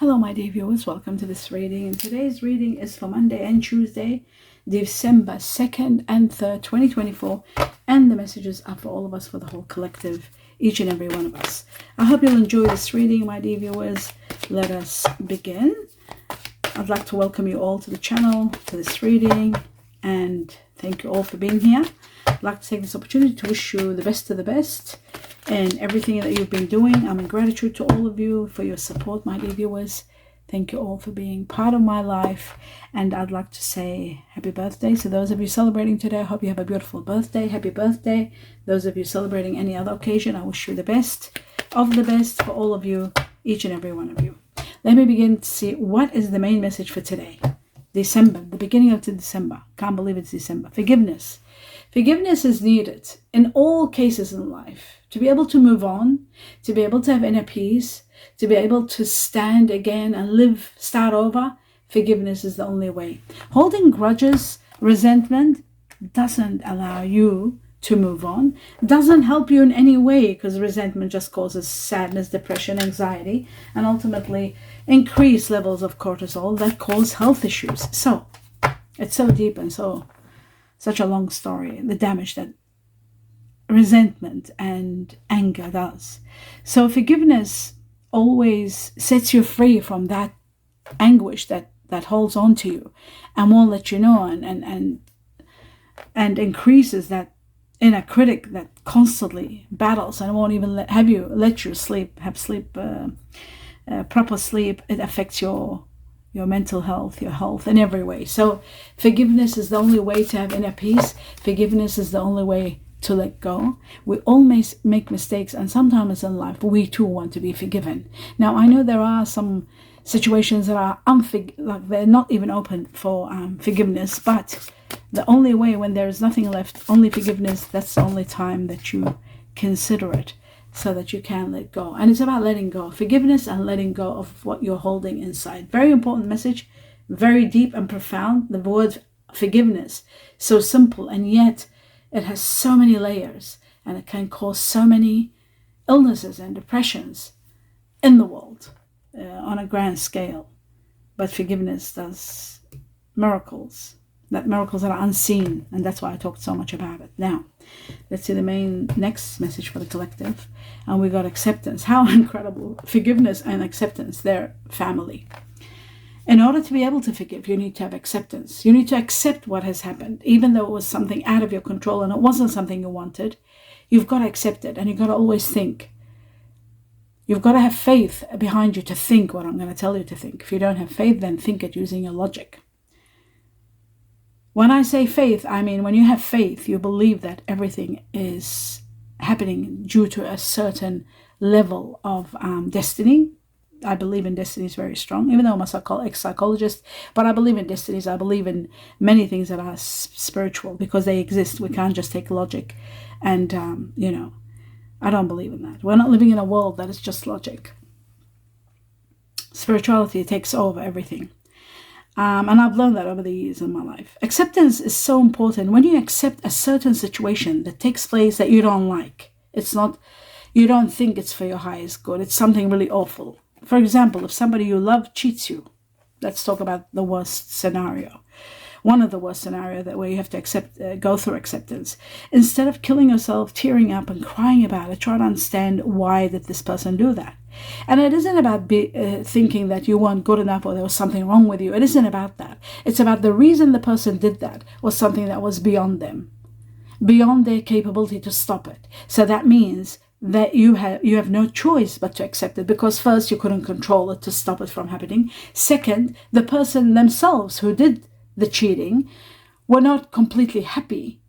Hello, my dear viewers. Welcome to this reading. And today's reading is for Monday and Tuesday, December 2nd and 3rd, 2024. And the messages are for all of us, for the whole collective, each and every one of us. I hope you'll enjoy this reading, my dear viewers. Let us begin. I'd like to welcome you all to the channel, to this reading, and thank you all for being here. I'd like to take this opportunity to wish you the best of the best in everything that you've been doing. I'm in gratitude to all of you for your support, my dear viewers. Thank you all for being part of my life. And I'd like to say happy birthday to those of you celebrating today. I hope you have a beautiful birthday. Happy birthday. Those of you celebrating any other occasion, I wish you the best of the best for all of you, each and every one of you. Let me begin to see what is the main message for today. December, the beginning of December. Can't believe it's December. Forgiveness. Forgiveness is needed in all cases in life to be able to move on, to be able to have inner peace, to be able to stand again and start over. Forgiveness is the only way. Holding grudges, resentment doesn't allow you to move on, doesn't help you in any way, because resentment just causes sadness, depression, anxiety, and ultimately increase levels of cortisol that cause health issues. So it's so deep and such a long story, the damage that resentment and anger does. So forgiveness always sets you free from that anguish that holds on to you and won't let you know, and increases that inner critic that constantly battles and won't even let you proper sleep. It affects your mental health, your health in every way. So forgiveness is the only way to have inner peace. Forgiveness is the only way to let go. We all make mistakes, and sometimes in life we too want to be forgiven. Now I know there are some situations that are like they're not even open for forgiveness, but the only way, when there is nothing left, only forgiveness, that's the only time that you consider it, so that you can let go. And it's about letting go, forgiveness and letting go of what you're holding inside. Very important message, very deep and profound. The word forgiveness, so simple, and yet it has so many layers, and it can cause so many illnesses and depressions in the world on a grand scale. But forgiveness does miracles that are unseen, and that's why I talked so much about it. Now let's see the next message for the collective, and we got acceptance. How incredible! Forgiveness and acceptance, they're family. In order to be able to forgive, you need to have acceptance. You need to accept what has happened, even though it was something out of your control and it wasn't something you wanted. You've got to accept it, and you've got to always think. You've got to have faith behind you to think what I'm going to tell you to think. If you don't have faith, then think it using your logic. When I say faith, I mean when you have faith, you believe that everything is happening due to a certain level of destiny. I believe in destinies very strong, even though I'm a ex-psychologist, but I believe in destinies. I believe in many things that are spiritual because they exist. We can't just take logic and, I don't believe in that. We're not living in a world that is just logic. Spirituality takes over everything. And I've learned that over the years in my life. Acceptance is so important. When you accept a certain situation that takes place that you don't like, you don't think it's for your highest good. It's something really awful. For example, if somebody you love cheats you, let's talk about the worst scenario. One of the worst scenarios where you have to go through acceptance. Instead of killing yourself, tearing up and crying about it, try to understand, why did this person do that? And it isn't about thinking that you weren't good enough or there was something wrong with you. It isn't about that. It's about the reason the person did that was something that was beyond them, beyond their capability to stop it. So that means that you have no choice but to accept it, because first, you couldn't control it to stop it from happening. Second, the person themselves who did the cheating were not completely happy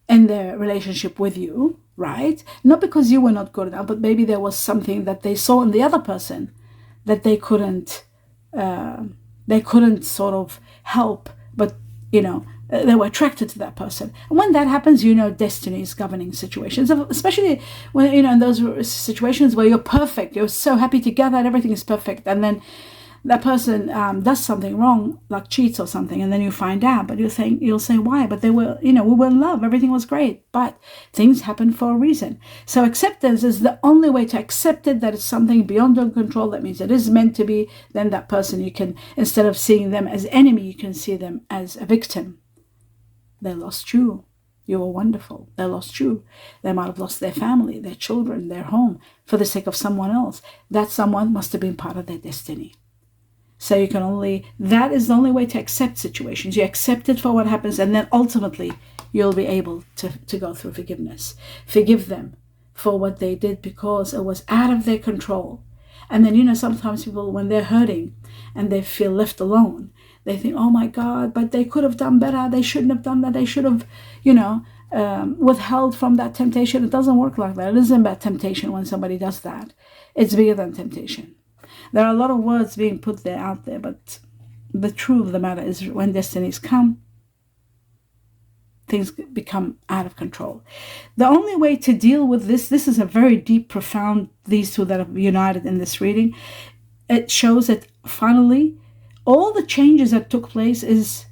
in their relationship with you, right? Not because you were not good enough, but maybe there was something that they saw in the other person that they couldn't sort of help, but they were attracted to that person. And when that happens, destiny is governing situations, especially when in those situations where you're perfect, you're so happy together and everything is perfect, and then that person does something wrong, like cheats or something, and then you find out, but you'll say why? But they were, we were in love, everything was great, but things happen for a reason. So acceptance is the only way to accept it, that it's something beyond your control. That means it is meant to be. Then that person, you can, instead of seeing them as enemy, you can see them as a victim. They lost you. You were wonderful. They lost you. They might have lost their family, their children, their home for the sake of someone else. That someone must have been part of their destiny. So you can that is the only way to accept situations. You accept it for what happens, and then ultimately you'll be able to go through forgiveness. Forgive them for what they did because it was out of their control. And then, sometimes people, when they're hurting and they feel left alone, they think, oh my God, but they could have done better. They shouldn't have done that. They should have, withheld from that temptation. It doesn't work like that. It isn't about temptation when somebody does that. It's bigger than temptation. There are a lot of words being put out there, but the truth of the matter is when destinies come, things become out of control. The only way to deal with this is a very deep, profound, these two that are united in this reading. It shows that finally, all the changes that took place is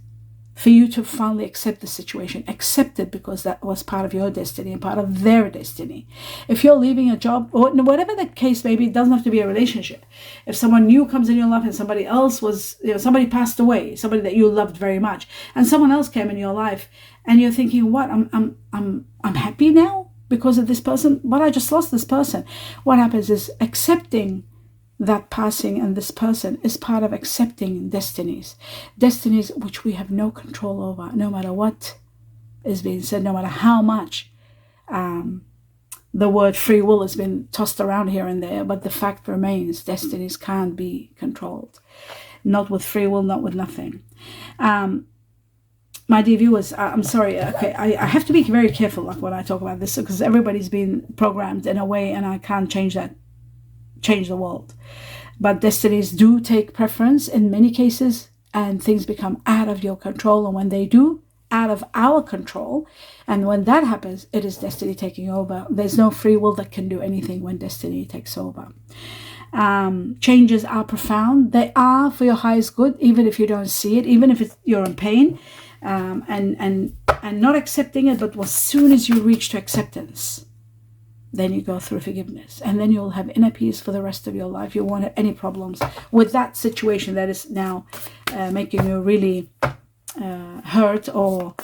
for you to finally accept the situation. Accept it because that was part of your destiny and part of their destiny. If you're leaving a job, or whatever the case may be, it doesn't have to be a relationship. If someone new comes in your life and somebody else was, somebody passed away, somebody that you loved very much, and someone else came in your life, and you're thinking, what? I'm happy now because of this person, but I just lost this person. What happens is accepting that passing and this person is part of accepting destinies which we have no control over, no matter what is being said, no matter how much the word free will has been tossed around here and there. But the fact remains, destinies can't be controlled, not with free will, not with nothing. My dear viewers, I'm sorry, okay, I have to be very careful when I talk about this, because everybody's been programmed in a way, and I can't change the world. But destinies do take preference in many cases, and things become out of your control. And when they do, out of our control, and when that happens, it is destiny taking over. There's no free will that can do anything when destiny takes over. Changes are profound. They are for your highest good, even if you don't see it, even if you're in pain, and not accepting it. But as soon as you reach to acceptance, then you go through forgiveness, and then you'll have inner peace for the rest of your life. You won't have any problems with that situation that is now making you really hurt or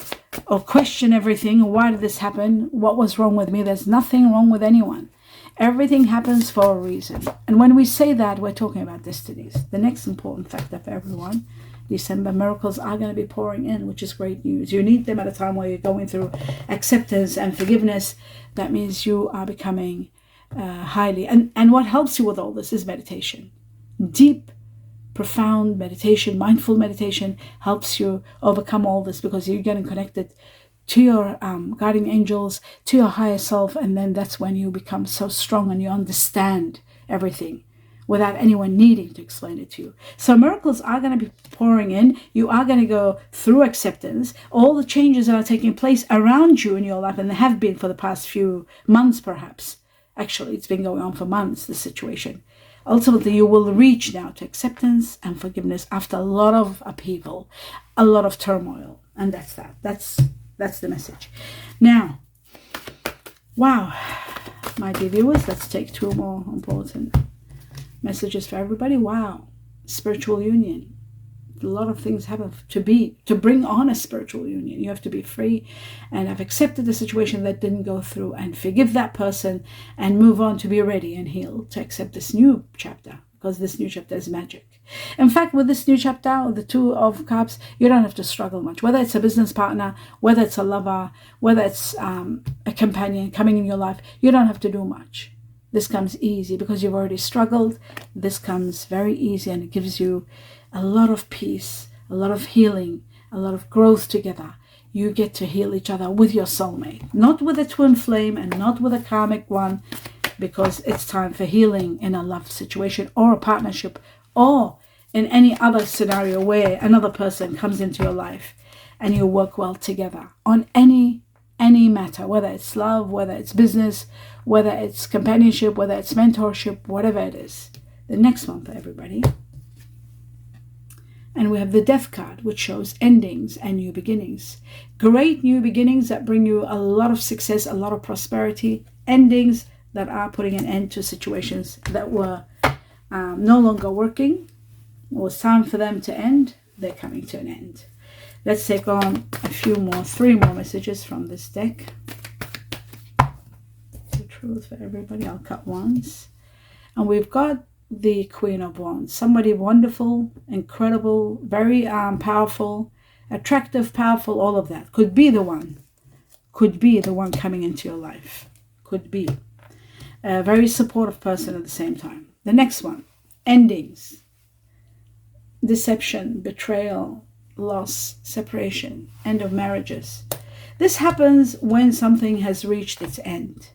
question everything. Why did this happen? What was wrong with me? There's nothing wrong with anyone. Everything happens for a reason. And when we say that, we're talking about destinies. The next important factor for everyone, December, miracles are going to be pouring in, which is great news. You need them at a time where you're going through acceptance and forgiveness. That means you are becoming highly. And what helps you with all this is meditation. Deep, profound meditation, mindful meditation helps you overcome all this, because you're getting connected to your guardian angels, to your higher self, and then that's when you become so strong and you understand everything without anyone needing to explain it to you. So miracles are going to be pouring in. You are going to go through acceptance. All the changes that are taking place around you in your life, and they have been for the past few months perhaps. Actually, it's been going on for months, this situation. Ultimately, you will reach now to acceptance and forgiveness after a lot of upheaval, a lot of turmoil. And that's that. That's the message. Now, wow, my dear viewers, let's take two more important messages for everybody. Wow, spiritual union. A lot of things happen to bring on a spiritual union. You have to be free and have accepted the situation that didn't go through, and forgive that person and move on to be ready and healed to accept this new chapter, because this new chapter is magic. In fact, with this new chapter, the Two of Cups, you don't have to struggle much. Whether it's a business partner, whether it's a lover, whether it's a companion coming in your life, you don't have to do much. This comes easy because you've already struggled. This comes very easy, and it gives you a lot of peace, a lot of healing, a lot of growth together. You get to heal each other with your soulmate, not with a twin flame and not with a karmic one, because it's time for healing in a love situation or a partnership, or in any other scenario where another person comes into your life and you work well together on any matter, whether it's love, whether it's business, whether it's companionship, whether it's mentorship, whatever it is. The next one for everybody. And we have the Death card, which shows endings and new beginnings. Great new beginnings that bring you a lot of success, a lot of prosperity. Endings that are putting an end to situations that were no longer working. It was time for them to end. They're coming to an end. Let's take on three more messages from this deck. The truth for everybody. I'll cut once. And we've got the Queen of Wands. Somebody wonderful, incredible, very powerful, attractive, powerful, all of that. Could be the one. Could be the one coming into your life. Could be. A very supportive person at the same time. The next one. Endings. Deception, betrayal, loss, separation, end of marriages. This happens when something has reached its end.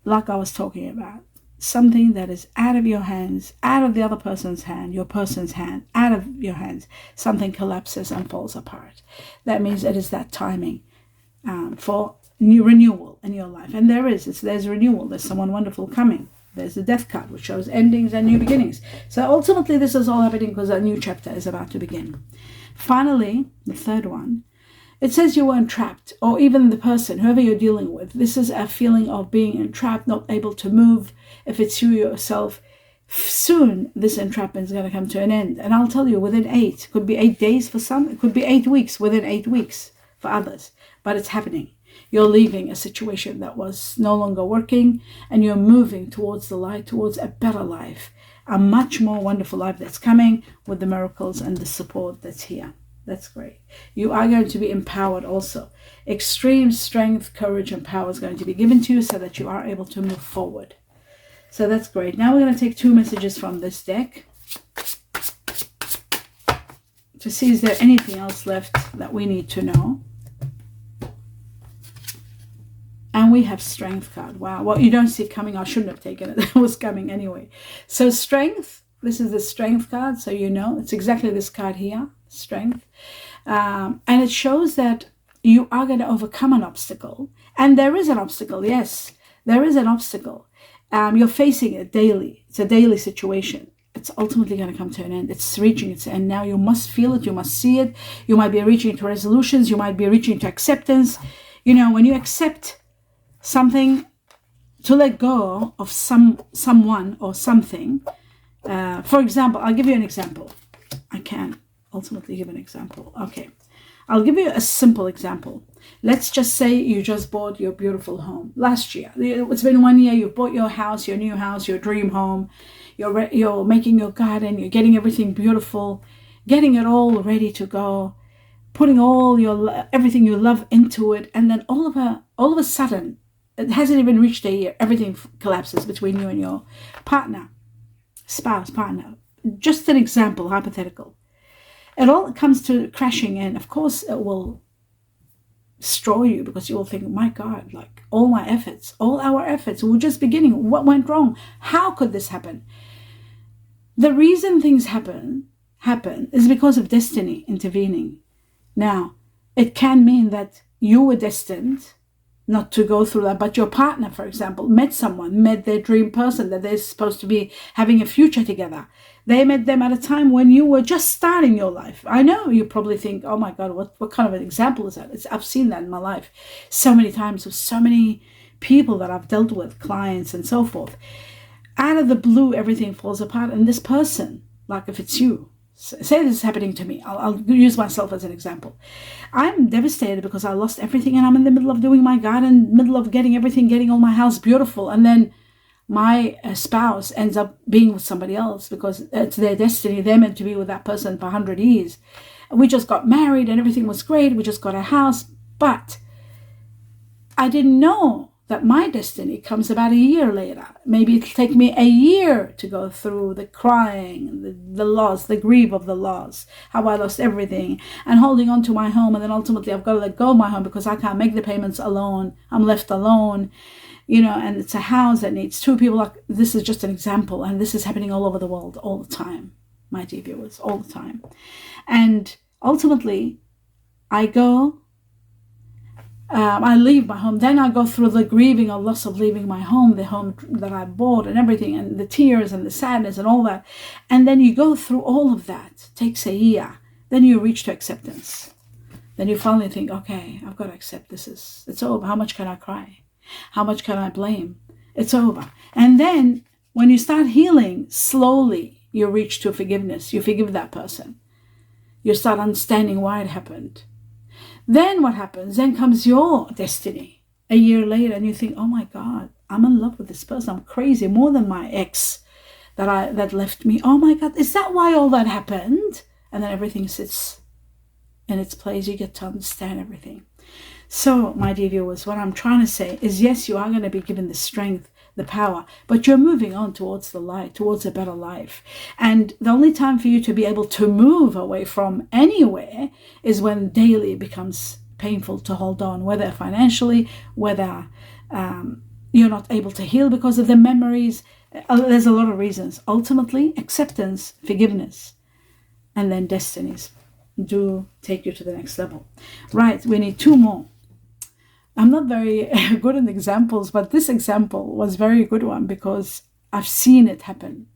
Like I was talking about. Something that is out of your hands, out of the other person's hand, your person's hand, out of your hands. Something collapses and falls apart. That means it is that timing for new renewal in your life. And there's renewal. There's someone wonderful coming. There's the Death card, which shows endings and new beginnings. So ultimately, this is all happening because a new chapter is about to begin. Finally, the third one, it says you were entrapped, or even the person, whoever you're dealing with. This is a feeling of being entrapped, not able to move. If it's you yourself, soon this entrapment is going to come to an end. And I'll tell you, within 8, could be 8 days for some, it could be 8 weeks, within 8 weeks for others. But it's happening. You're leaving a situation that was no longer working, and you're moving towards the light, towards a better life, a much more wonderful life that's coming with the miracles and the support that's here. That's great. You are going to be empowered also. Extreme strength, courage, and power is going to be given to you so that you are able to move forward. So that's great. Now we're going to take 2 messages from this deck to see is there anything else left that we need to know. And we have Strength card. Wow. Well, you don't see it coming. I shouldn't have taken it. It was coming anyway. So Strength. This is the Strength card. So you know. It's exactly this card here. Strength. And it shows that you are going to overcome an obstacle. And there is an obstacle. Yes. There is an obstacle. You're facing it daily. It's a daily situation. It's ultimately going to come to an end. It's reaching its end now. You must feel it. You must see it. You might be reaching to resolutions. You might be reaching to acceptance. You know, when you accept something, to let go of someone or something. For example, I'll give you an example. I can ultimately give an example. Okay. I'll give you a simple example. Let's just say you just bought your beautiful home last year. It's been 1 year. You bought your house, your new house, your dream home. You're making your garden. You're getting everything beautiful, getting it all ready to go, putting all your everything you love into it, and then all of a sudden, it hasn't even reached a year. Everything collapses between you and your partner, spouse, partner. Just an example, hypothetical. It all comes to crashing in. Of course, it will destroy you because you will think, my God, like all our efforts were just beginning. What went wrong? How could this happen? The reason things happen is because of destiny intervening. Now, it can mean that you were destined not to go through that, but your partner, for example, met their dream person that they're supposed to be having a future together. They met them at a time when you were just starting your life. I know you probably think, oh my God, what kind of an example is that? I've seen that in my life so many times with so many people that I've dealt with, clients and so forth. Out of the blue, everything falls apart. And this person, like if it's you, say this is happening to me. I'll use myself as an example. I'm devastated because I lost everything and I'm in the middle of doing my garden, middle of getting all my house beautiful. And then my spouse ends up being with somebody else because it's their destiny. They're meant to be with that person for 100 years. We just got married and everything was great. We just got a house. But I didn't know that my destiny comes about a year later. Maybe it'll take me a year to go through the crying, the loss, the grief of the loss, how I lost everything, and holding on to my home. And then ultimately I've got to let go of my home because I can't make the payments alone. I'm left alone, and it's a house that needs 2 people. Like, this is just an example. And this is happening all over the world all the time, my dear viewers, all the time. And ultimately I go I leave my home. Then I go through the grieving or loss of leaving my home, the home that I bought and everything, and the tears and the sadness and all that. And then you go through all of that. It takes a year. Then you reach to acceptance. Then you finally think, okay, I've got to accept it's over. How much can I cry? How much can I blame? It's over. And then when you start healing, slowly you reach to forgiveness. You forgive that person. You start understanding why it happened. Then what happens? Then comes your destiny a year later, and you think, oh my God, I'm in love with this person. I'm crazy, more than my ex that left me. Oh my God, is that why all that happened? And then everything sits in its place. You get to understand everything. So, my dear viewers, what I'm trying to say is, yes, you are going to be given the strength, the power, but you're moving on towards the light, towards a better life. And the only time for you to be able to move away from anywhere is when daily it becomes painful to hold on, whether financially, whether you're not able to heal because of the memories. There's a lot of reasons. Ultimately, acceptance, forgiveness, and then destinies do take you to the next level. Right, we need two more. I'm not very good in examples, but this example was a very good one because I've seen it happen.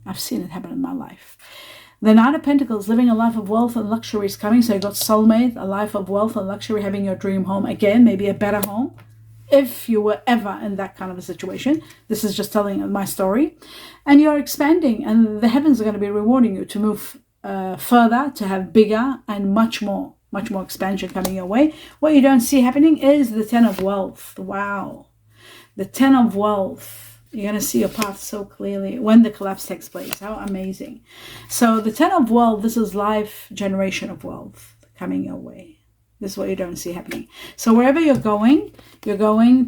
I've seen it happen in my life. The Knight of Pentacles, living a life of wealth and luxury is coming. So you got soulmate, a life of wealth and luxury, having your dream home. Again, maybe a better home. If you were ever in that kind of a situation. This is just telling my story. And you're expanding, and the heavens are going to be rewarding you to move further, to have bigger and much more expansion coming your way. What you don't see happening is the Ten of Wealth. Wow. The Ten of Wealth. You're going to see your path so clearly when the collapse takes place. How amazing. So the Ten of Wealth, this is life generation of wealth coming your way. This is what you don't see happening. So wherever you're going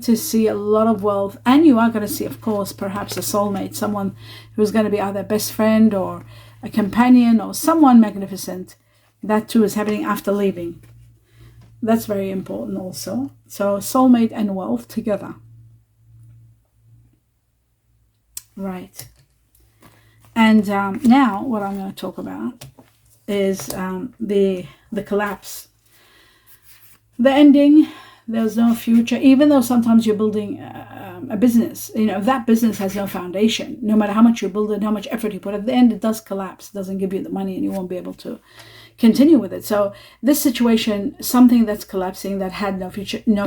to see a lot of wealth, and you are going to see, of course, perhaps a soulmate, someone who's going to be either a best friend or a companion or someone magnificent. That too is happening after leaving. That's very important also. So soulmate and wealth together. Right. And now what I'm going to talk about is the collapse. The ending. There's no future. Even though sometimes you're building a business, if that business has no foundation, no matter how much you build it, how much effort you put, at the end it does collapse. It doesn't give you the money and you won't be able to continue with it. So this situation, something that's collapsing, that had no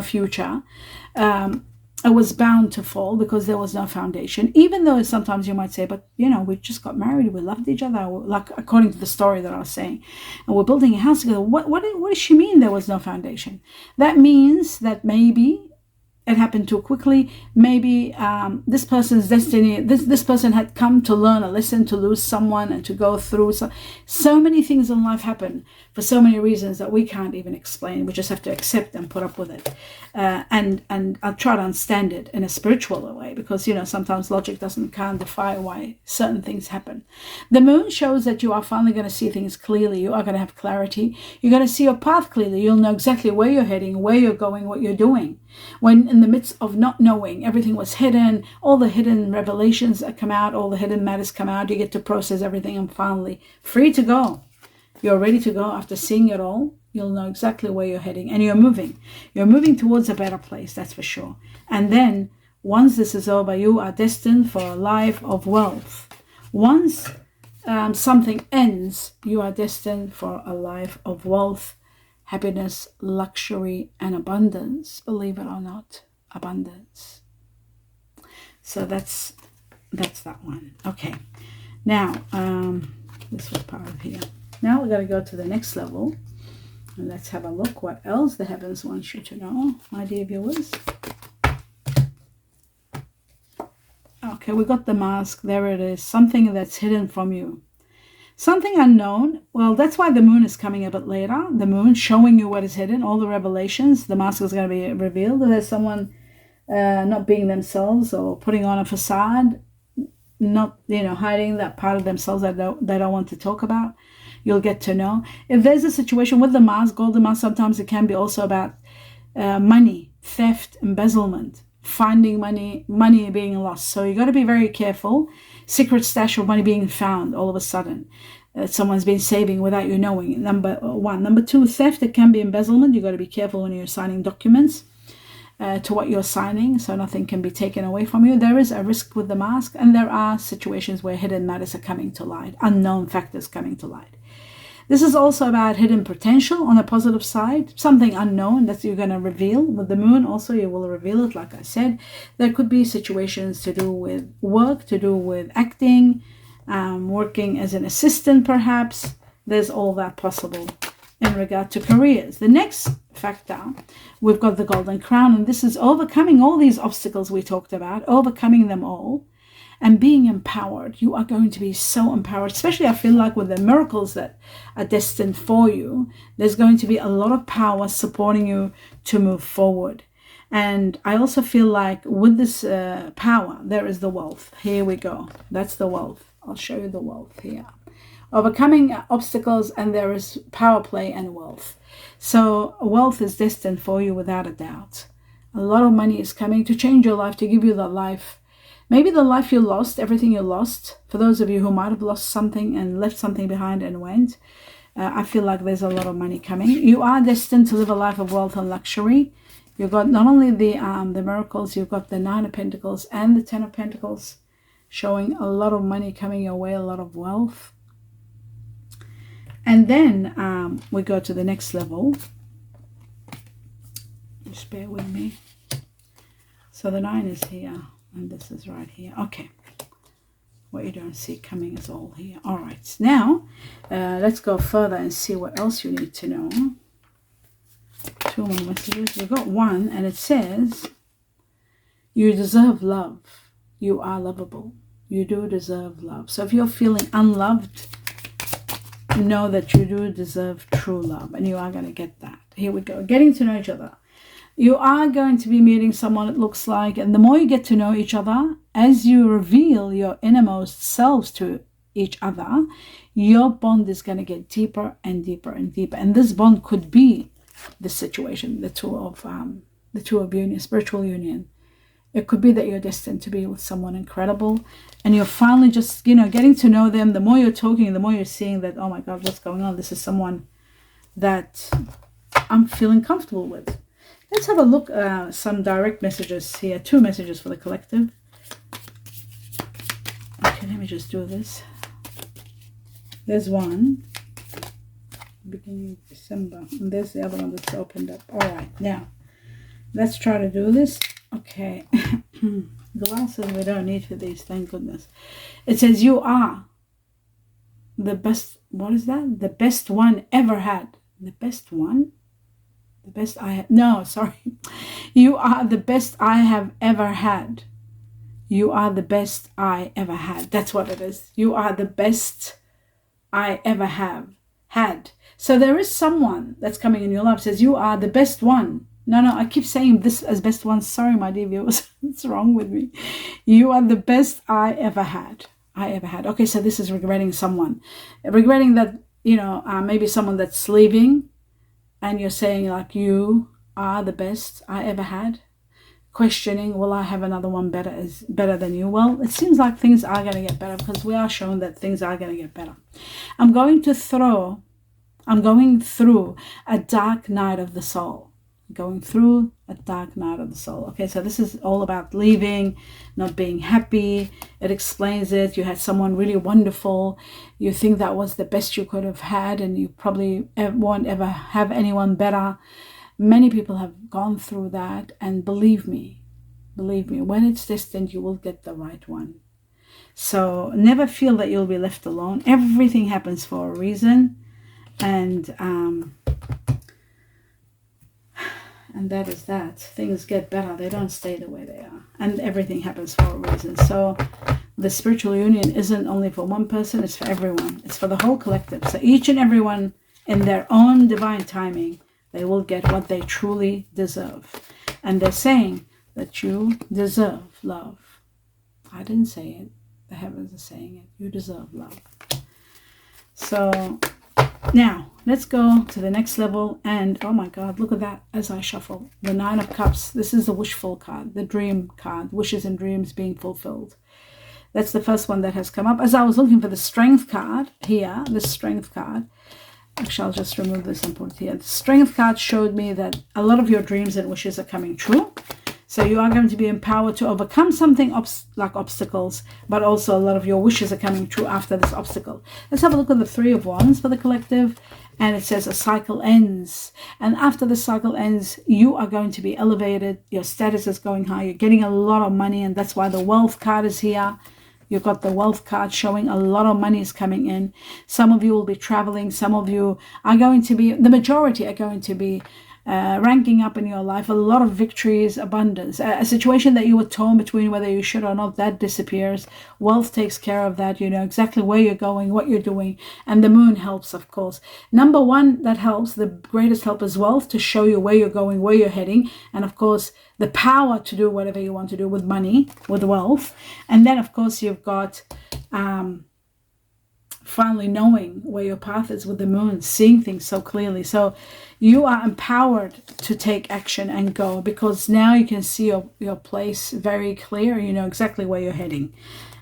future, it was bound to fall because there was no foundation. Even though sometimes you might say, but we just got married, we loved each other, like according to the story that I was saying, and we're building a house together. What does she mean there was no foundation? That means that maybe it happened too quickly. Maybe this person's destiny, this person had come to learn a lesson, to lose someone, and to go through so many things in life happen for so many reasons that we can't even explain. We just have to accept and put up with it, and I'll try to understand it in a spiritual way, because sometimes logic can't defy why certain things happen. The moon shows that you are finally going to see things clearly. You are going to have clarity. You're going to see your path clearly. You'll know exactly where you're heading, where you're going, what you're doing. When in the midst of not knowing, everything was hidden, all the hidden revelations that come out, all the hidden matters come out, you get to process everything and finally free to go. You're ready to go after seeing it all. You'll know exactly where you're heading, and you're moving. You're moving towards a better place, that's for sure. And then once this is over, you are destined for a life of wealth. Once something ends, you are destined for a life of wealth, happiness, luxury, and abundance. Believe it or not, abundance. So that's that one. Okay. Now, this was part of here. Now we're going to go to the next level. And let's have a look what else the heavens want you to know, my dear viewers. Okay, we got the mask. There it is. Something that's hidden from you. Something unknown. Well, that's why the moon is coming a bit later. The moon showing you what is hidden, all the revelations. The mask is going to be revealed. There's someone not being themselves or putting on a facade, not hiding that part of themselves that they don't want to talk about. You'll get to know. If there's a situation with the mask, golden mask, sometimes it can be also about money, theft, embezzlement, finding money being lost. So you got to be very careful. Secret stash of money being found all of a sudden. someone's been saving without you knowing. Number one. Number two, theft. It can be embezzlement. You got to be careful when you're signing documents to what you're signing, so nothing can be taken away from you. There is a risk with the mask, and there are situations where hidden matters are coming to light, unknown factors coming to light. This is also about hidden potential on the positive side, something unknown that you're going to reveal. With the moon also, you will reveal it, like I said. There could be situations to do with work, to do with acting, working as an assistant perhaps. There's all that possible in regard to careers. The next factor, we've got the golden crown, and this is overcoming all these obstacles we talked about, overcoming them all and being empowered. You are going to be so empowered, especially I feel like with the miracles that are destined for you. There's going to be a lot of power supporting you to move forward. And I also feel like with this power, there is the wealth. Here we go. That's the wealth. I'll show you the wealth here. Overcoming obstacles, and there is power play and wealth. So wealth is destined for you without a doubt. A lot of money is coming to change your life, to give you the life. Maybe the life you lost, everything you lost. For those of you who might have lost something and left something behind and went, I feel like there's a lot of money coming. You are destined to live a life of wealth and luxury. You've got not only the miracles, you've got the 9 of Pentacles and the 10 of Pentacles, showing a lot of money coming your way, a lot of wealth. And then we go to the next level. Just bear with me. So the 9 is here, and this is right here. Okay. What you don't see coming is all here. All right. Now, let's go further and see what else you need to know. 2 more messages. We've got 1, and it says, you deserve love. You are lovable. You do deserve love. So if you're feeling unloved, know that you do deserve true love, and you are going to get that. Here we go. Getting to know each other. You are going to be meeting someone, it looks like, and the more you get to know each other, as you reveal your innermost selves to each other, your bond is going to get deeper and deeper and deeper. And this bond could be this situation, the two of you, spiritual union. It could be that you're destined to be with someone incredible, and you're finally just, getting to know them. The more you're talking, the more you're seeing that, oh my God, what's going on? This is someone that I'm feeling comfortable with. Let's have a look at some direct messages here. 2 messages for the collective. Okay, let me just do this. There's one, beginning of December, and there's the other one that's opened up. All right, now let's try to do this. Okay, glasses we don't need for these, thank goodness. It says you are the best. What is that? The best one ever had. The best one? The best I have. No, sorry. You are the best I have ever had. You are the best I ever had. That's what it is. You are the best I ever have had. So there is someone that's coming in your life, says you are the best one. No, I keep saying this as best one. Sorry, my dear viewers. What's wrong with me? You are the best I ever had. Okay, so this is regretting someone. Regretting that, maybe someone that's leaving, and you're saying like, you are the best I ever had. Questioning, will I have another one better than you? Well, it seems like things are going to get better, because we are shown that things are going to get better. I'm going through a dark night of the soul. Going through a dark night of the soul. Okay, so this is all about leaving, not being happy. It explains it. You had someone really wonderful. You think that was the best you could have had, and you probably won't ever have anyone better. Many people have gone through that, and believe me, when it's destined, you will get the right one. So never feel that you'll be left alone. Everything happens for a reason, and that is that. Things get better. They don't stay the way they are. And everything happens for a reason. So the spiritual union isn't only for one person. It's for everyone. It's for the whole collective. So each and everyone in their own divine timing, they will get what they truly deserve. And they're saying that you deserve love. I didn't say it. The heavens are saying it. You deserve love. So now, let's go to the next level. And oh my God, look at that as I shuffle. The 9 of Cups. This is the wishful card, the dream card, wishes and dreams being fulfilled. That's the first one that has come up. As I was looking for the strength card here, the strength card, actually I'll just remove this and put it here. The strength card showed me that a lot of your dreams and wishes are coming true. So you are going to be empowered to overcome something like obstacles, but also a lot of your wishes are coming true after this obstacle. Let's have a look at the Three of Wands for the collective. And it says a cycle ends. And after the cycle ends, you are going to be elevated. Your status is going high. You're getting a lot of money. And that's why the wealth card is here. You've got the wealth card showing a lot of money is coming in. Some of you will be traveling. Some of you are going to be, the majority are going to be ranking up in your life. A lot of victories, abundance. A situation that you were torn between whether you should or not, that disappears. Wealth takes care of that. You know exactly where you're going, what you're doing. And the moon helps, of course. Number one that helps, the greatest help is wealth, to show you where you're going, where you're heading. And of course, the power to do whatever you want to do with money, with wealth. And then, of course, you've got finally knowing where your path is with the moon, seeing things so clearly. So you are empowered to take action and go, because now you can see your place very clear. You know exactly where you're heading.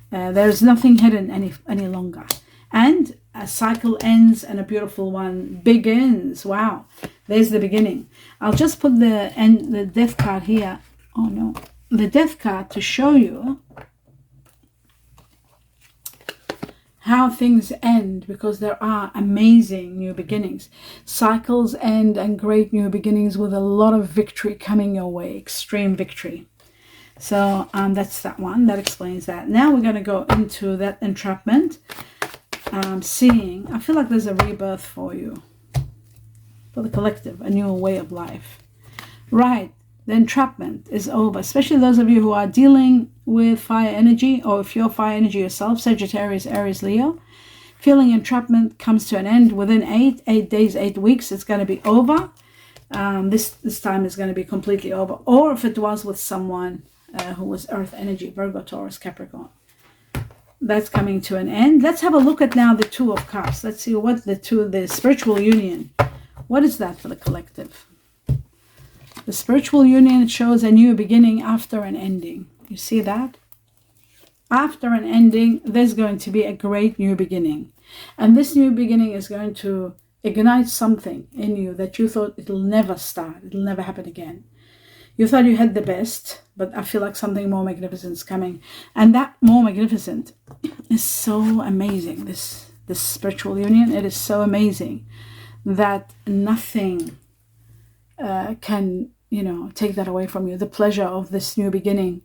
There's nothing hidden any longer. And a cycle ends and a beautiful one begins. Wow, there's the beginning. I'll just put the death card here. Oh no, the death card to show you how things end, because there are amazing new beginnings. Cycles end and great new beginnings with a lot of victory coming your way, extreme victory. So that's that one. That explains that. Now we're going to go into that entrapment. Seeing, I feel like there's a rebirth for you, for the collective, a new way of life. Right. The entrapment is over, especially those of you who are dealing with fire energy, or if you're fire energy yourself, Sagittarius, Aries, Leo. Feeling entrapment comes to an end within 8 days, 8 weeks. It's going to be over. This time is going to be completely over. Or if it was with someone who was earth energy, Virgo, Taurus, Capricorn. That's coming to an end. Let's have a look at now the Two of Cups. Let's see what the spiritual union. What is that for the collective? The spiritual union shows a new beginning after an ending. You see that? After an ending, there's going to be a great new beginning. And this new beginning is going to ignite something in you that you thought it'll never start. It'll never happen again. You thought you had the best, but I feel like something more magnificent is coming. And that more magnificent is so amazing. This spiritual union, it is so amazing that nothing can, take that away from you. The pleasure of this new beginning.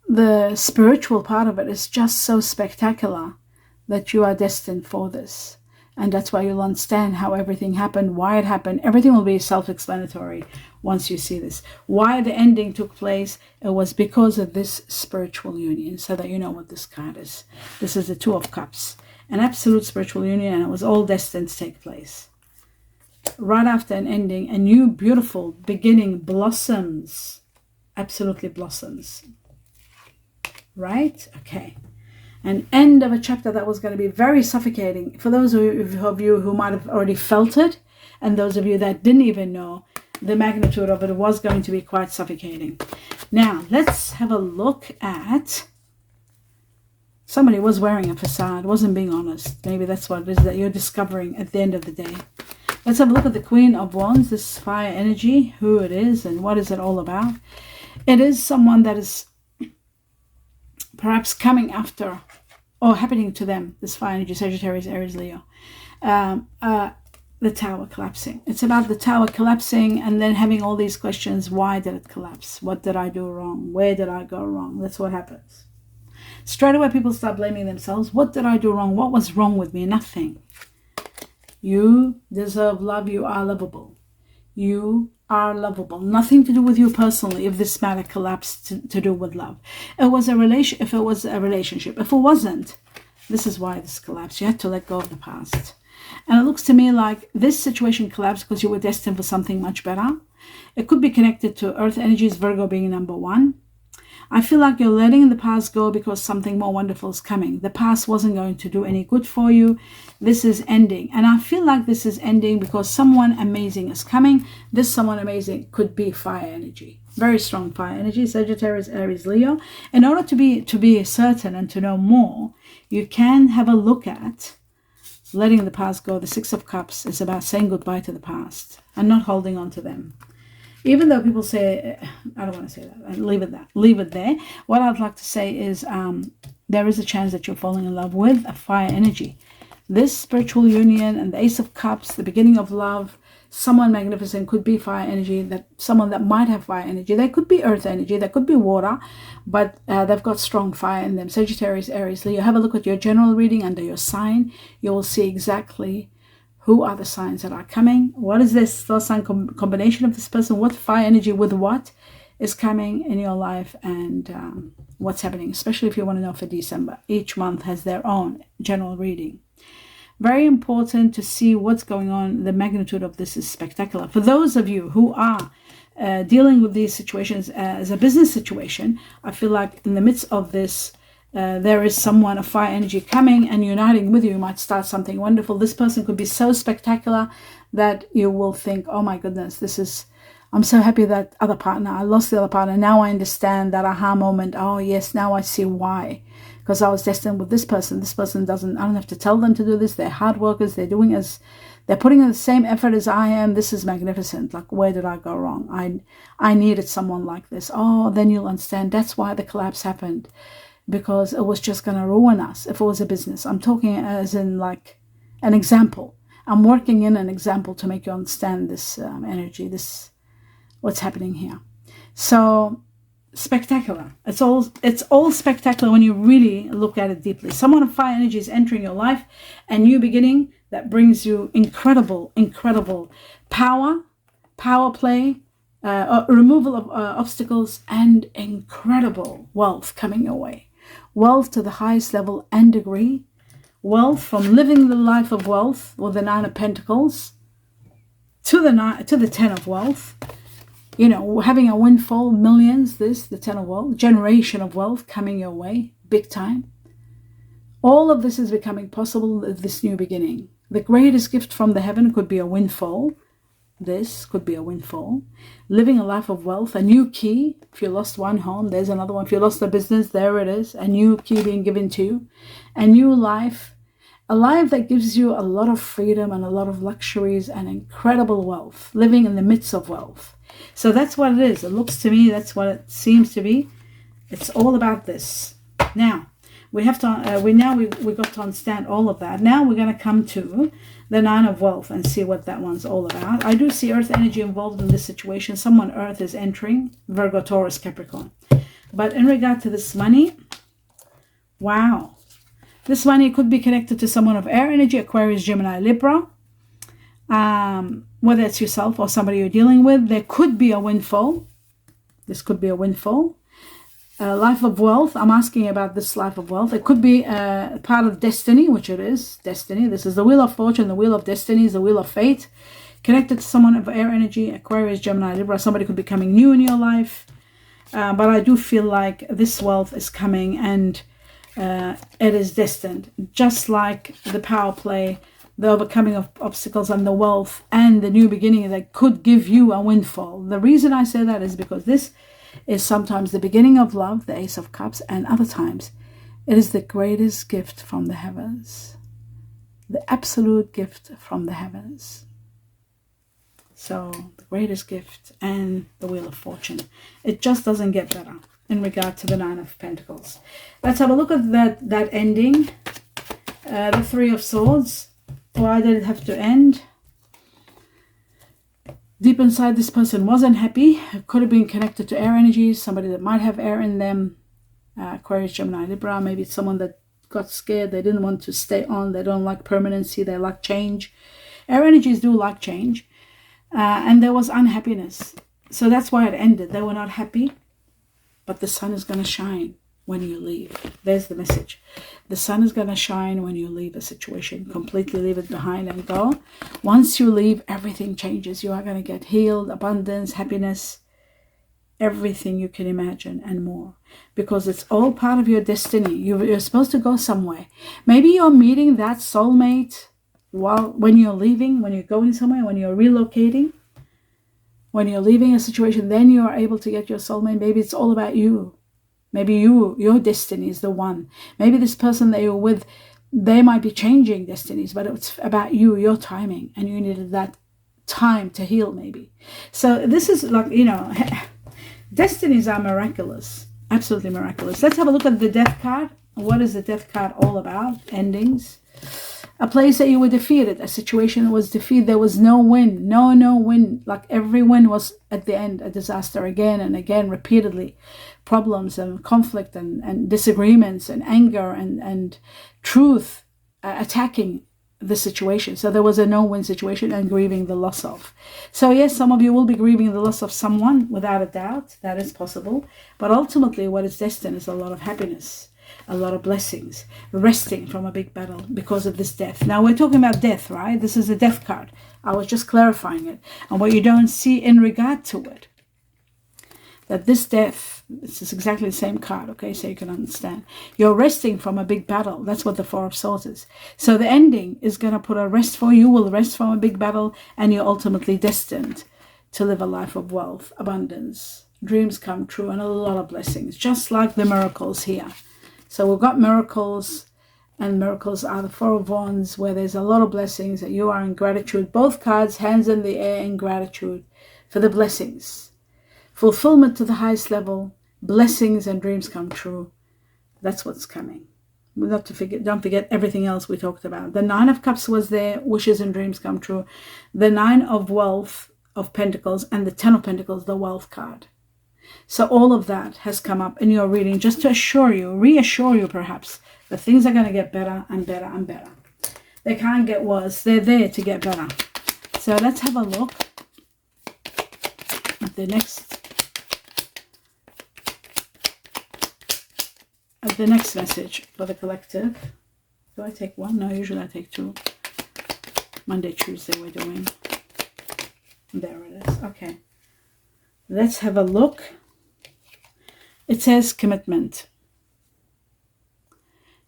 The spiritual part of it is just so spectacular that you are destined for this. And that's why you'll understand how everything happened, why it happened. Everything will be self-explanatory once you see this. Why the ending took place, it was because of this spiritual union, so that you know what this card is. This is the Two of Cups, an absolute spiritual union, and it was all destined to take place. Right after an ending, a new beautiful beginning blossoms. Absolutely blossoms. Right? Okay. An end of a chapter that was going to be very suffocating. For those of you who might have already felt it, and those of you that didn't even know, the magnitude of it was going to be quite suffocating. Now, let's have a look at... Somebody was wearing a facade, wasn't being honest. Maybe that's what it is that you're discovering at the end of the day. Let's have a look at the Queen of Wands, this fire energy, who it is and what is it all about. It is someone that is perhaps coming after or happening to them, this fire energy, Sagittarius, Aries, Leo. The tower collapsing. It's about the tower collapsing and then having all these questions. Why did it collapse? What did I do wrong? Where did I go wrong? That's what happens. Straight away people start blaming themselves. What did I do wrong? What was wrong with me? Nothing. You deserve love. You are lovable. You are lovable. Nothing to do with you personally if this matter collapsed to do with love. If it was a relationship. If it wasn't, this is why this collapsed. You had to let go of the past. And it looks to me like this situation collapsed because you were destined for something much better. It could be connected to earth energies, Virgo being number one. I feel like you're letting the past go because something more wonderful is coming. The past wasn't going to do any good for you. This is ending. And I feel like this is ending because someone amazing is coming. This someone amazing could be fire energy. Very strong fire energy. Sagittarius, Aries, Leo. In order to be certain and to know more, you can have a look at letting the past go. The Six of Cups is about saying goodbye to the past and not holding on to them. Even though people say, I don't want to say that, leave it there. What I'd like to say is there is a chance that you're falling in love with a fire energy. This spiritual union and the Ace of Cups, the beginning of love, someone magnificent could be fire energy, that someone that might have fire energy. They could be earth energy, they could be water, but they've got strong fire in them. Sagittarius, Aries, Leo. Have a look at your general reading under your sign. You will see exactly who are the signs that are coming. What is this star sign combination of this person? What fire energy with what is coming in your life, and what's happening, especially if you want to know for December. Each month has their own general reading. Very important to see what's going on. The magnitude of this is spectacular. For those of you who are dealing with these situations as a business situation, I feel like in the midst of this, there is someone of fire energy coming and uniting with you. You might start something wonderful. This person could be so spectacular that you will think, oh my goodness, I'm so happy that other partner, I lost the other partner. Now I understand that aha moment. Oh yes, now I see why. Because I was destined with this person. This person I don't have to tell them to do this. They're hard workers. They're putting in the same effort as I am. This is magnificent. Like, where did I go wrong? I needed someone like this. Oh, then you'll understand. That's why the collapse happened. Because it was just going to ruin us if it was a business. I'm talking as in like an example. I'm working in an example to make you understand this energy, what's happening here. So spectacular. It's all spectacular when you really look at it deeply. Someone of fire energy is entering your life, a new beginning that brings you incredible power play, removal of obstacles, and incredible wealth coming your way. Wealth to the highest level and degree. Wealth from living the life of wealth with the Nine of Pentacles to the Ten of Wealth. You know, having a windfall, millions, the Ten of Wealth, generation of wealth coming your way, big time. All of this is becoming possible with this new beginning. The greatest gift from the heaven could be a windfall. This could be a windfall. Living a life of wealth, a new key. If you lost one home, there's another one. If you lost a business, there it is. A new key being given to you. A new life. A life that gives you a lot of freedom and a lot of luxuries and incredible wealth. Living in the midst of wealth. So that's what it is. It looks to me, that's what it seems to be. It's all about this. Now, we got to understand all of that. Now we're going to come to the Nine of Wealth and see what that one's all about. I do see earth energy involved in this situation. Someone earth is entering. Virgo, Taurus, Capricorn. But in regard to this money, wow. This money could be connected to someone of air energy, Aquarius, Gemini, Libra. Whether it's yourself or somebody you're dealing with, there could be a windfall. This could be a windfall. Life of wealth. I'm asking about this life of wealth. It could be part of destiny, which it is. Destiny. This is the wheel of fortune. The wheel of destiny is the wheel of fate. Connected to someone of air energy, Aquarius, Gemini, Libra. Somebody could be coming new in your life. But I do feel like this wealth is coming and it is destined. Just like the power play, the overcoming of obstacles and the wealth and the new beginning that could give you a windfall. The reason I say that is because this is sometimes the beginning of love, the Ace of Cups, and other times it is the greatest gift from the heavens. The absolute gift from the heavens. So the greatest gift and the Wheel of Fortune. It just doesn't get better in regard to the Nine of Pentacles. Let's have a look at that ending. The Three of Swords. Why did it have to end? Deep inside, this person wasn't happy. It could have been connected to air energy, somebody that might have air in them. Aquarius, Gemini, Libra. Maybe it's someone that got scared. They didn't want to stay on. They don't like permanency. They like change. Air energies do like change. And there was unhappiness. So that's why it ended. They were not happy. But the sun is going to shine when you leave. There's the message. The sun is going to shine when you leave a situation. Completely leave it behind and go. Once you leave, everything changes. You are going to get healed, abundance, happiness. everything you can imagine and more, because it's all part of your destiny. You're supposed to go somewhere. Maybe you're meeting that soulmate when you're leaving, when you're going somewhere, when you're relocating, when you're leaving a situation, then you are able to get your soulmate. Maybe it's all about you. Maybe your destiny is the one. Maybe this person that you're with, they might be changing destinies, but it's about you, your timing, and you needed that time to heal maybe. So this is like, destinies are miraculous, absolutely miraculous. Let's have a look at the death card. What is the death card all about? Endings. A place that you were defeated, a situation that was defeated. There was no win, no win. Like every win was at the end a disaster again and again, repeatedly. Problems and conflict and disagreements and anger and truth attacking the situation. So there was a no-win situation and grieving the loss of. So yes, some of you will be grieving the loss of someone, without a doubt. That is possible. But ultimately what is destined is a lot of happiness, a lot of blessings, resting from a big battle because of this death. Now we're talking about death, right? This is a death card. I was just clarifying it. And what you don't see in regard to it, that this death, this is exactly the same card, okay, so you can understand. You're resting from a big battle. That's what the Four of Swords is. So the ending is going to put a rest for you. You will rest from a big battle, and you're ultimately destined to live a life of wealth, abundance, dreams come true, and a lot of blessings, just like the miracles here. So we've got miracles, and miracles are the Four of Wands, where there's a lot of blessings, that you are in gratitude. Both cards, hands in the air in gratitude for the blessings. Fulfillment to the highest level, blessings and dreams come true. That's what's coming. Don't forget everything else we talked about. The Nine of Cups was there, wishes and dreams come true. The Nine of Wealth, of Pentacles, and the Ten of Pentacles, the Wealth card. So all of that has come up in your reading, just to reassure you perhaps, that things are going to get better and better and better. They can't get worse. They're there to get better. So let's have a look at the next message for the collective. Do I take one? No, usually I take two. Monday, Tuesday we're doing. There it is. Okay. Let's have a look. It says commitment.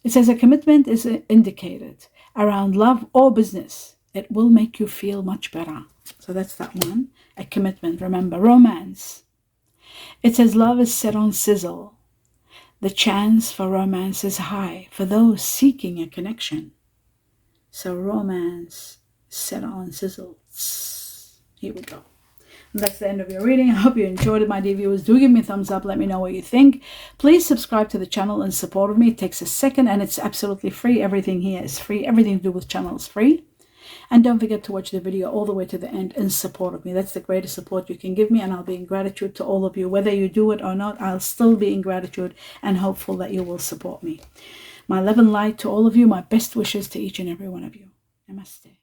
It says a commitment is indicated around love or business. It will make you feel much better. So that's that one. A commitment. Remember, romance. It says love is set on sizzle. The chance for romance is high for those seeking a connection. So romance set on sizzle. Here we go. And that's the end of your reading. I hope you enjoyed it, my dear viewers. Do give me a thumbs up. Let me know what you think. Please subscribe to the channel in support of me. It takes a second and it's absolutely free. Everything here is free. Everything to do with channel is free. And don't forget to watch the video all the way to the end in support of me. That's the greatest support you can give me, and I'll be in gratitude to all of you. Whether you do it or not, I'll still be in gratitude and hopeful that you will support me. My love and light to all of you. My best wishes to each and every one of you. Namaste.